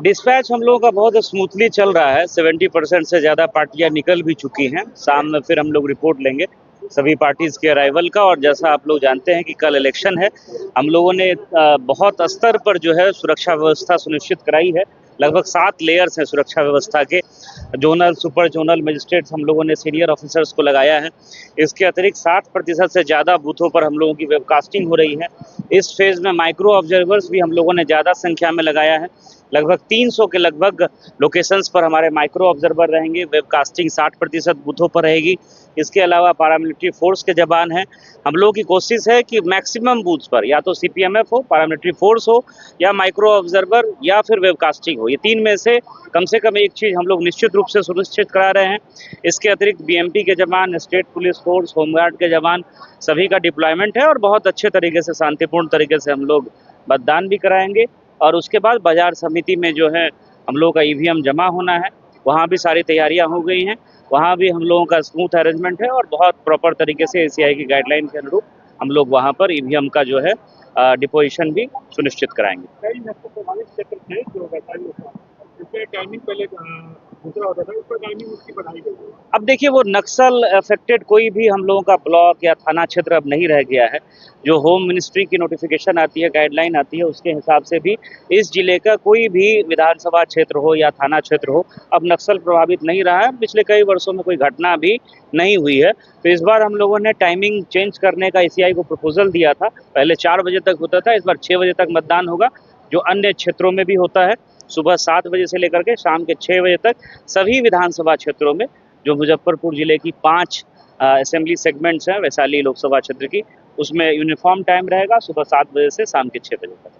Dispatch हम लोगों का बहुत स्मूथली चल रहा है। 70% से ज़्यादा पार्टियां निकल भी चुकी हैं। शाम में फिर हम लोग रिपोर्ट लेंगे सभी पार्टीज के अराइवल का। और जैसा आप लोग जानते हैं कि कल इलेक्शन है, हम लोगों ने बहुत स्तर पर जो है सुरक्षा व्यवस्था सुनिश्चित कराई है। लगभग 7 लेयर्स हैं सुरक्षा व्यवस्था के। जोनल, सुपर जोनल मजिस्ट्रेट्स हम लोगों ने सीनियर ऑफिसर्स को लगाया है। इसके अतिरिक्त 60% से ज़्यादा बूथों पर हम लोगों की वेबकास्टिंग हो रही है। इस फेज में माइक्रो ऑब्जर्वर्स भी हम लोगों ने ज़्यादा संख्या में लगाया है। लगभग 300 के लगभग लोकेशंस पर हमारे माइक्रो ऑब्जर्वर रहेंगे। वेबकास्टिंग 60% बूथों पर रहेगी। इसके अलावा पारामिलिट्री फोर्स के जवान हैं। हम लोगों की कोशिश है कि मैक्सिमम बूथ्स पर या तो सीपीएमएफ हो, पारामिलिट्री फोर्स हो, या माइक्रो ऑब्जर्वर, या फिर वेबकास्टिंग हो। ये 3 में से कम एक चीज़ हम लोग निश्चित रूप से सुनिश्चित करा रहे हैं। इसके अतिरिक्त बीएमपी के जवान, स्टेट पुलिस फोर्स, होमगार्ड के जवान, सभी का डिप्लॉयमेंट है। और बहुत अच्छे तरीके से, शांतिपूर्ण तरीके से हम लोग मतदान भी कराएंगे। और उसके बाद बाजार समिति में जो है हम लोगों का ईवीएम जमा होना है, वहाँ भी सारी तैयारियां हो गई हैं। वहाँ भी हम लोगों का स्मूथ अरेंजमेंट है और बहुत प्रॉपर तरीके से एसीआई की गाइडलाइन के अनुरूप हम लोग वहाँ पर ईवीएम का जो है डिपोजिशन भी सुनिश्चित कराएंगे। कई नक्सल प्रभावित क्षेत्र थे जो वैशाली होता है, इसमें टाइमिंग पहले दूसरा होता था, इस पर टाइमिंग उसकी बढ़ाई गई है। अब देखिए, वो नक्सल अफेक्टेड कोई भी हम लोगों का ब्लॉक या थाना क्षेत्र अब नहीं रह गया है। जो होम मिनिस्ट्री की नोटिफिकेशन आती है, गाइडलाइन आती है, उसके हिसाब से भी इस जिले का कोई भी विधानसभा क्षेत्र हो या थाना क्षेत्र हो अब नक्सल प्रभावित नहीं रहा है। पिछले कई वर्षों में कोई घटना भी नहीं हुई है। तो इस बार हम लोगों ने टाइमिंग चेंज करने का ईसीआई को प्रपोजल दिया था। पहले 4 बजे तक होता था, इस बार 6 बजे तक मतदान होगा, जो अन्य क्षेत्रों में भी होता है। सुबह 7 बजे से लेकर के शाम के 6 बजे तक सभी विधानसभा क्षेत्रों में, जो मुजफ्फरपुर जिले की 5 असेंबली सेगमेंट्स हैं वैशाली लोकसभा क्षेत्र की, उसमें यूनिफॉर्म टाइम रहेगा सुबह 7 बजे से शाम के 6 बजे तक।